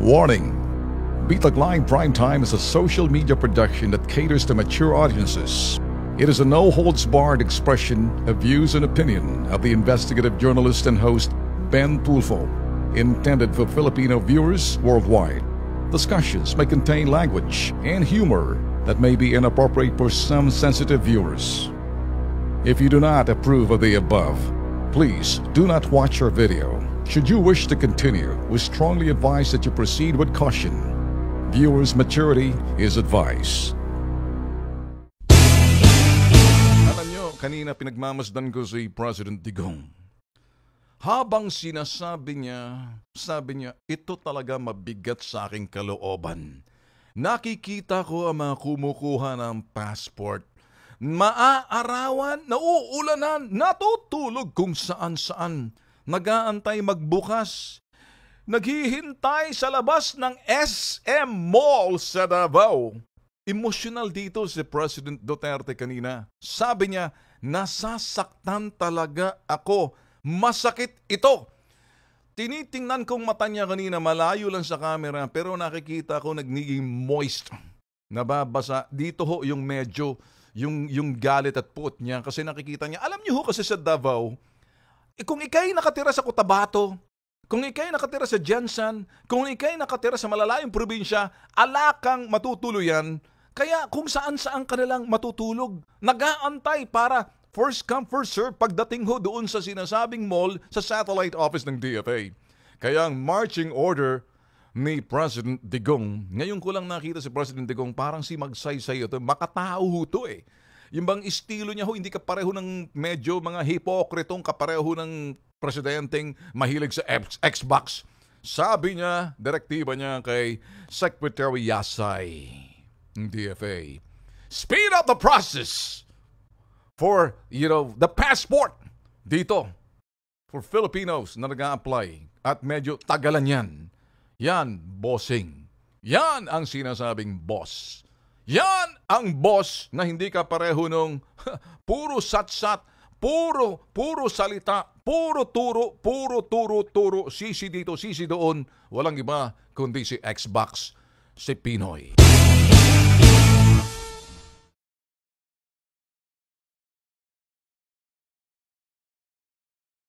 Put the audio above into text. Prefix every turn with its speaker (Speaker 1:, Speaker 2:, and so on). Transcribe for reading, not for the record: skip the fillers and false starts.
Speaker 1: Warning: Bitag Live Primetime is a social media production that caters to mature audiences. It is a no-holds-barred expression of views and opinion of the investigative journalist and host Ben Tulfo, intended for Filipino viewers worldwide. Discussions may contain language and humor that may be inappropriate for some sensitive viewers. If you do not approve of the above, please do not watch our video. Should you wish to continue, we strongly advise that you proceed with caution. Viewers' maturity is advised. Alam nyo, kanina pinagmamasdan ko si President Digong. Habang sinasabi niya, sabi niya, ito talaga mabigat sa aking kalooban. Nakikita ko ang mga kumukuha ng passport. Maaarawan, nauulanan, natutulog kung saan-saan. Nag-aantay magbukas. Naghihintay sa labas ng SM Mall sa Davao. Emosyonal dito si President Duterte kanina. Sabi niya, nasasaktan talaga ako. Masakit ito. Tinitingnan kong mata niya kanina, malayo lang sa camera, pero nakikita ko nagiging moist. Nababasa. Dito ho yung medyo, yung galit at puot niya kasi nakikita niya. Alam niyo ho kasi sa Davao, kung ikay nakatira sa Cotabato, kung ikay nakatira sa Jensen, kung ikay nakatira sa malalayong probinsya, alakang matutuluyan. Kaya kung saan-saan ka nalang matutulog, nag-aantay para first come, first serve pagdating ho doon sa sinasabing mall sa satellite office ng DFA. Kaya ang marching order ni President Digong, ngayon ko lang nakita si President Digong, parang si Magsaysay ito, makatao ho ito eh. Yung bang estilo niya ho, hindi kapareho ng medyo mga hipokritong kapareho ng presidenteng mahilig sa Xbox. Sabi niya, direktiba niya kay Secretary Yasay ng DFA, speed up the process for, the passport dito for Filipinos na nag-a-apply. At medyo tagalan yan. Yan, bossing. Yan ang sinasabing boss. Yan ang boss na hindi ka pareho nung puro sat-sat, puro salita, puro turo, sisi dito, sisi doon. Walang iba kundi si Xbox, si Pinoy.